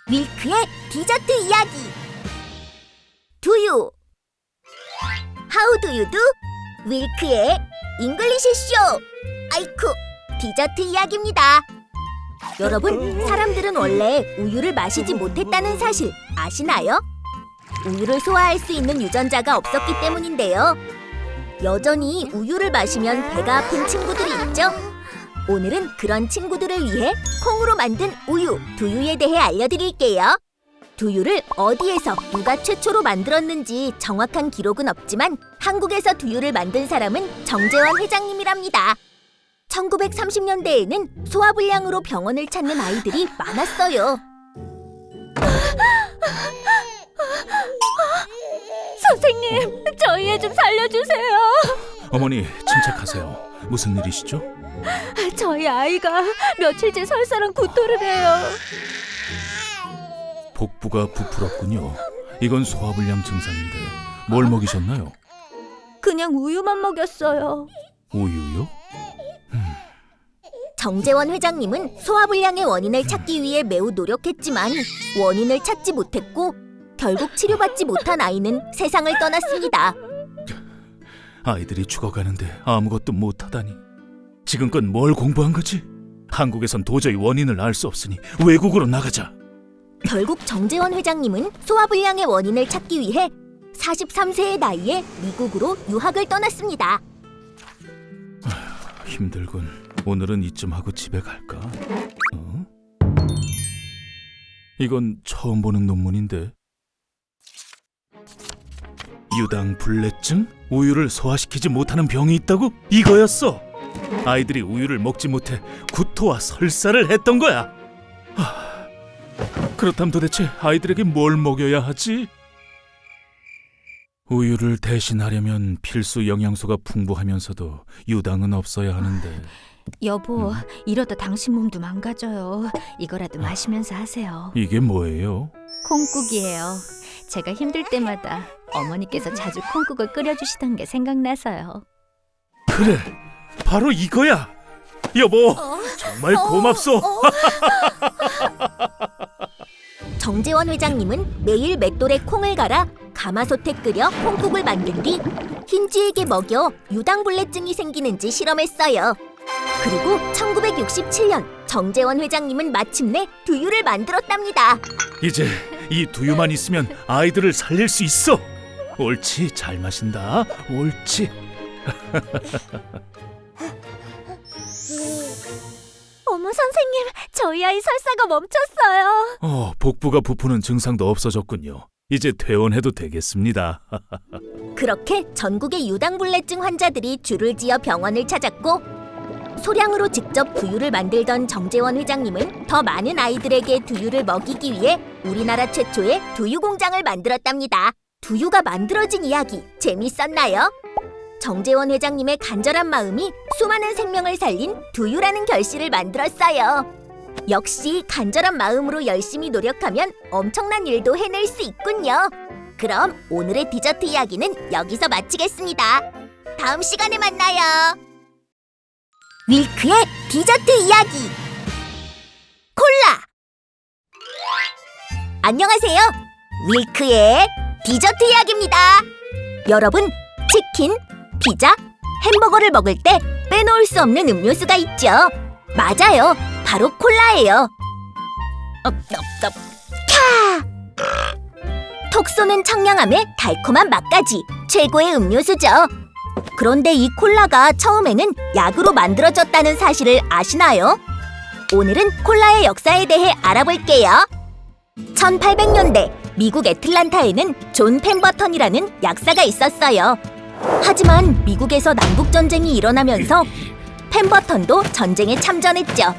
밀크의 디저트 이야기. 두유. How do you do? 밀크의 잉글리시 쇼. 아이쿠, 디저트 이야기입니다. 여러분, 사람들은 원래 우유를 마시지 못했다는 사실 아시나요? 우유를 소화할 수 있는 유전자가 없었기 때문인데요. 여전히 우유를 마시면 배가 아픈 친구들이 있죠? 오늘은 그런 친구들을 위해 콩으로 만든 우유, 두유에 대해 알려드릴게요. 두유를 어디에서 누가 최초로 만들었는지 정확한 기록은 없지만 한국에서 두유를 만든 사람은 정재원 회장님이랍니다. 1930년대에는 소화불량으로 병원을 찾는 아이들이 많았어요. 선생님, 저희 애 좀 살려주세요. 어머니, 침착하세요. 무슨 일이시죠? 저희 아이가 며칠째 설사랑 구토를 해요. 복부가 부풀었군요. 이건 소화불량 증상인데 뭘 먹이셨나요? 그냥 우유만 먹였어요. 우유요? 정재원 회장님은 소화불량의 원인을 찾기 위해 매우 노력했지만 원인을 찾지 못했고 결국 치료받지 못한 아이는 세상을 떠났습니다. 아이들이 죽어가는데 아무것도 못하다니. 지금껏 뭘 공부한 거지? 한국에선 도저히 원인을 알 수 없으니 외국으로 나가자. 결국 정재원 회장님은 소화불량의 원인을 찾기 위해 43세의 나이에 미국으로 유학을 떠났습니다. 힘들군. 오늘은 이쯤 하고 집에 갈까? 이건 처음 보는 논문인데. 유당불내증? 우유를 소화시키지 못하는 병이 있다고? 이거였어! 아이들이 우유를 먹지 못해 구토와 설사를 했던 거야. 그렇다면 도대체 아이들에게 뭘 먹여야 하지? 우유를 대신하려면 필수 영양소가 풍부하면서도 유당은 없어야 하는데. 여보, 이러다 당신 몸도 망가져요. 이거라도 마시면서 하세요. 이게 뭐예요? 콩국이에요. 제가 힘들 때마다 어머니께서 자주 콩국을 끓여주시던 게 생각나서요. 그래, 바로 이거야. 여보, 정말 고맙소. 정재원 회장님은 매일 맷돌에 콩을 갈아 가마솥에 끓여 콩국을 만든 뒤 흰쥐에게 먹여 유당불내증이 생기는지 실험했어요. 그리고 1967년 정재원 회장님은 마침내 두유를 만들었답니다. 이제 이 두유만 있으면 아이들을 살릴 수 있어. 옳지, 잘 마신다. 옳지. 어머 선생님, 저희 아이 설사가 멈췄어요. 복부가 부푸는 증상도 없어졌군요. 이제 퇴원해도 되겠습니다. 그렇게 전국의 유당불내증 환자들이 줄을 지어 병원을 찾았고 소량으로 직접 두유를 만들던 정재원 회장님은 더 많은 아이들에게 두유를 먹이기 위해 우리나라 최초의 두유 공장을 만들었답니다. 두유가 만들어진 이야기 재밌었나요? 정재원 회장님의 간절한 마음이 수많은 생명을 살린 두유라는 결실을 만들었어요. 역시 간절한 마음으로 열심히 노력하면 엄청난 일도 해낼 수 있군요. 그럼 오늘의 디저트 이야기는 여기서 마치겠습니다. 다음 시간에 만나요. 밀크의 디저트 이야기. 콜라. 안녕하세요. 밀크의 디저트 이야기입니다. 여러분, 치킨, 피자, 햄버거를 먹을 때 빼놓을 수 없는 음료수가 있죠. 맞아요. 바로 콜라예요. 톡 쏘는 청량함에 달콤한 맛까지 최고의 음료수죠. 그런데 이 콜라가 처음에는 약으로 만들어졌다는 사실을 아시나요? 오늘은 콜라의 역사에 대해 알아볼게요. 1800년대 미국 애틀란타에는 존 펜버턴이라는 약사가 있었어요. 하지만 미국에서 남북전쟁이 일어나면서 펜버턴도 전쟁에 참전했죠.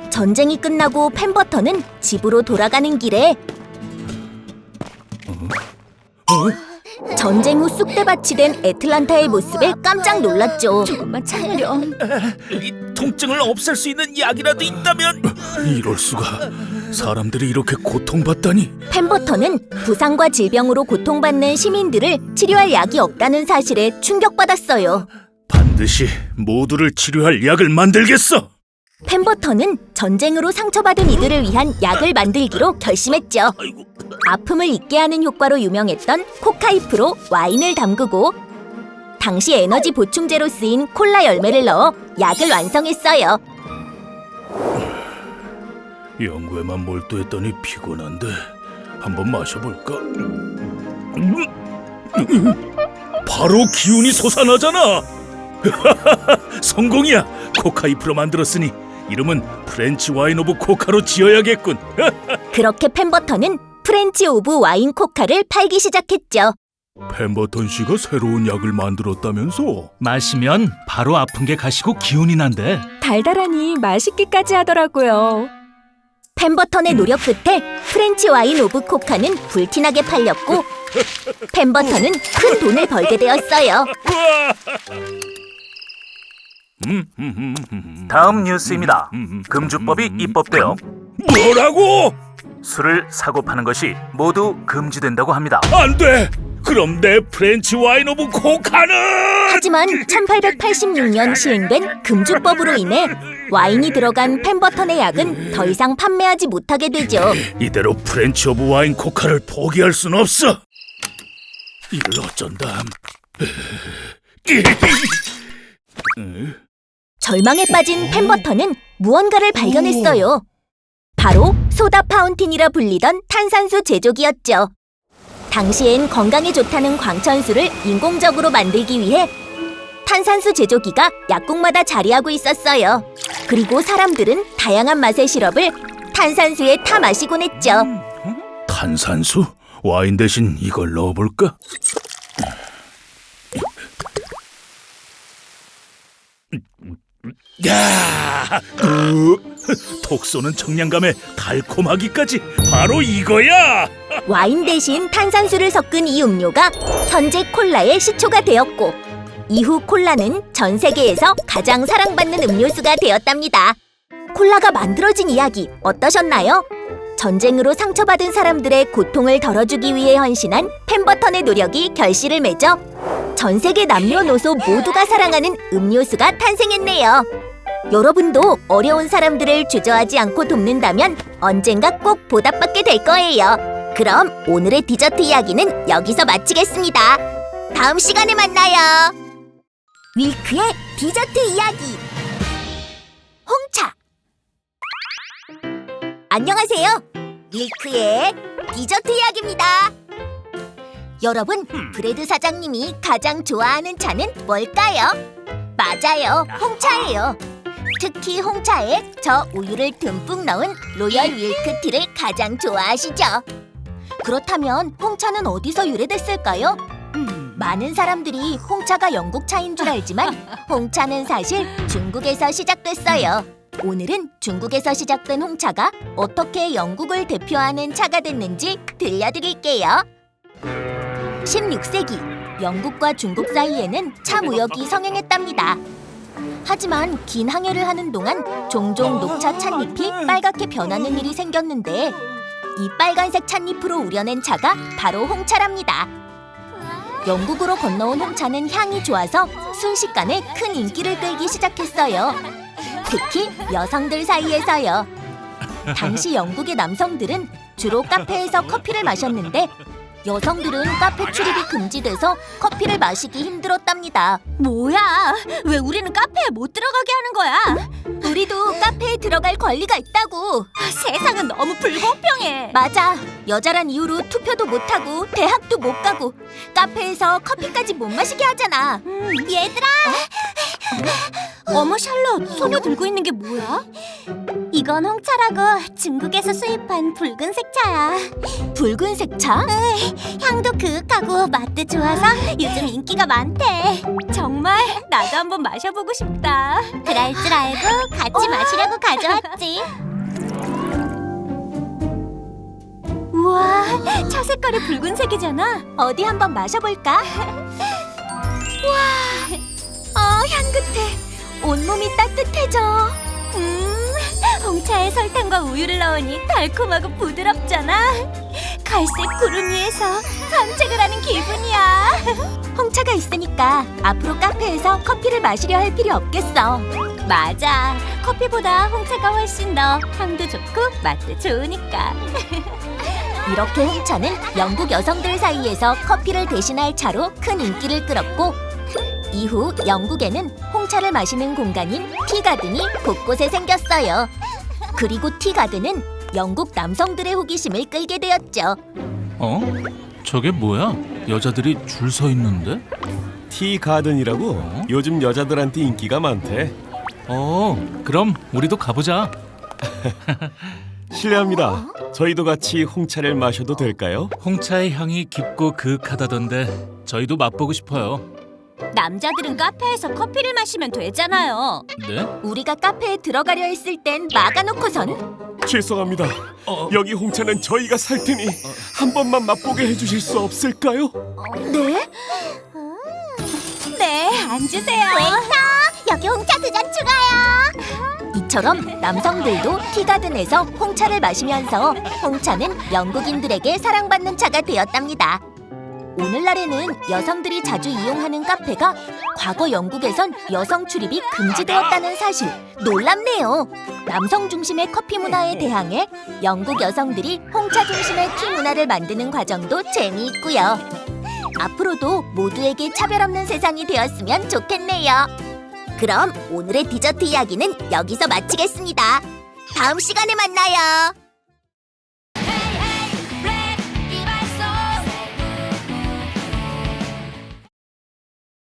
전쟁이 끝나고 펜버턴은 집으로 돌아가는 길에 전쟁 후 쑥대밭이 된 애틀란타의 모습에 깜짝 놀랐죠. 조금만 참으렴. 이 통증을 없앨 수 있는 약이라도 있다면. 이럴 수가. 사람들이 이렇게 고통받다니. 펜버턴은 부상과 질병으로 고통받는 시민들을 치료할 약이 없다는 사실에 충격받았어요. 반드시 모두를 치료할 약을 만들겠어. 펜버턴은 전쟁으로 상처받은 이들을 위한 약을 만들기로 결심했죠. 아픔을 잊게 하는 효과로 유명했던 코카잎으로 와인을 담그고 당시 에너지 보충제로 쓰인 콜라 열매를 넣어 약을 완성했어요. 연구에만 몰두했더니 피곤한데 한번 마셔볼까? 바로 기운이 솟아나잖아. 성공이야. 코카잎으로 만들었으니 이름은 프렌치 와인 오브 코카로 지어야겠군. 그렇게 펜버턴은 프렌치 오브 와인 코카를 팔기 시작했죠. 펜버턴 씨가 새로운 약을 만들었다면서? 마시면 바로 아픈 게 가시고 기운이 난대. 달달하니 맛있기까지 하더라고요. 펜버턴의 노력 끝에 프렌치 와인 오브 코카는 불티나게 팔렸고 펜버턴은 큰 돈을 벌게 되었어요. 다음 뉴스입니다. 금주법이 입법되어 뭐라고? 술을 사고 파는 것이 모두 금지된다고 합니다. 안 돼. 그럼 내 프렌치 와인 오브 코카는? 하지만 1886년 시행된 금주법으로 인해 와인이 들어간 펜버턴의 약은 더 이상 판매하지 못하게 되죠. 이대로 프렌치 오브 와인 코카를 포기할 순 없어. 이걸 어쩐담. 절망에 빠진 펜버턴은 무언가를 발견했어요. 바로 소다 파운틴이라 불리던 탄산수 제조기였죠. 당시엔 건강에 좋다는 광천수를 인공적으로 만들기 위해 탄산수 제조기가 약국마다 자리하고 있었어요. 그리고 사람들은 다양한 맛의 시럽을 탄산수에 타 마시곤 했죠. 탄산수? 와인 대신 이걸 넣어볼까? 야! 톡 쏘는 청량감에 달콤하기까지 바로 이거야! 와인 대신 탄산수를 섞은 이 음료가 현재 콜라의 시초가 되었고 이후 콜라는 전 세계에서 가장 사랑받는 음료수가 되었답니다. 콜라가 만들어진 이야기 어떠셨나요? 전쟁으로 상처받은 사람들의 고통을 덜어주기 위해 헌신한 펜버턴의 노력이 결실을 맺어 전 세계 남녀노소 모두가 사랑하는 음료수가 탄생했네요. 여러분도 어려운 사람들을 주저하지 않고 돕는다면 언젠가 꼭 보답받게 될 거예요. 그럼 오늘의 디저트 이야기는 여기서 마치겠습니다. 다음 시간에 만나요. 윌크의 디저트 이야기. 홍차. 안녕하세요. 윌크의 디저트 이야기입니다. 여러분, 브레드 사장님이 가장 좋아하는 차는 뭘까요? 맞아요, 홍차예요. 특히 홍차에 저 우유를 듬뿍 넣은 로열 윌크티를 가장 좋아하시죠? 그렇다면 홍차는 어디서 유래됐을까요? 많은 사람들이 홍차가 영국 차인 줄 알지만 홍차는 사실 중국에서 시작됐어요. 오늘은 중국에서 시작된 홍차가 어떻게 영국을 대표하는 차가 됐는지 들려드릴게요. 16세기 영국과 중국 사이에는 차 무역이 성행했답니다. 하지만 긴 항해를 하는 동안 종종 녹차 찻잎이 빨갛게 변하는 일이 생겼는데 이 빨간색 찻잎으로 우려낸 차가 바로 홍차랍니다. 영국으로 건너온 홍차는 향이 좋아서 순식간에 큰 인기를 끌기 시작했어요. 특히 여성들 사이에서요. 당시 영국의 남성들은 주로 카페에서 커피를 마셨는데 여성들은 카페 출입이 금지돼서 커피를 마시기 힘들었답니다. 뭐야? 왜 우리는 카페에 못 들어가게 하는 거야? 우리도 카페에 들어갈 권리가 있다고. 세상은 너무 불공평해. 맞아. 여자란 이유로 투표도 못하고 대학도 못 가고 카페에서 커피까지 못 마시게 하잖아. 얘들아! 어머 샬롯, 손에 들고 있는 게 뭐야? 이건 홍차라고 중국에서 수입한 붉은색 차야. 붉은색 차? 향도 그윽하고 맛도 좋아서 요즘 인기가 많대. 정말? 나도 한번 마셔보고 싶다. 그럴 줄 알고 같이 마시려고 가져왔지. 우와, 차 색깔이 붉은색이잖아. 어디 한번 마셔볼까? 향긋해. 온몸이 따뜻해져. 홍차에 설탕과 우유를 넣으니 달콤하고 부드럽잖아. 갈색 구름 위에서 산책을 하는 기분이야. 홍차가 있으니까 앞으로 카페에서 커피를 마시려 할 필요 없겠어. 맞아. 커피보다 홍차가 훨씬 더 향도 좋고 맛도 좋으니까. 이렇게 홍차는 영국 여성들 사이에서 커피를 대신할 차로 큰 인기를 끌었고, 이후 영국에는 홍차를 마시는 공간인 티가든이 곳곳에 생겼어요. 그리고 티가든은 영국 남성들의 호기심을 끌게 되었죠. 어? 저게 뭐야? 여자들이 줄 서 있는데? 티 가든이라고 요즘 여자들한테 인기가 많대. 그럼 우리도 가보자. 실례합니다. 저희도 같이 홍차를 마셔도 될까요? 홍차의 향이 깊고 그윽하다던데 저희도 맛보고 싶어요. 남자들은 카페에서 커피를 마시면 되잖아요. 네? 우리가 카페에 들어가려 했을 땐 막아놓고선 죄송합니다. 여기 홍차는 저희가 살 테니 한 번만 맛보게 해주실 수 없을까요? 네? 네, 앉으세요. 웨이터, 여기 홍차 2잔 추가요. 이처럼 남성들도 티가든에서 홍차를 마시면서 홍차는 영국인들에게 사랑받는 차가 되었답니다. 오늘날에는 여성들이 자주 이용하는 카페가 과거 영국에선 여성 출입이 금지되었다는 사실, 놀랍네요. 남성 중심의 커피 문화에 대항해 영국 여성들이 홍차 중심의 티 문화를 만드는 과정도 재미있고요. 앞으로도 모두에게 차별 없는 세상이 되었으면 좋겠네요. 그럼 오늘의 디저트 이야기는 여기서 마치겠습니다. 다음 시간에 만나요.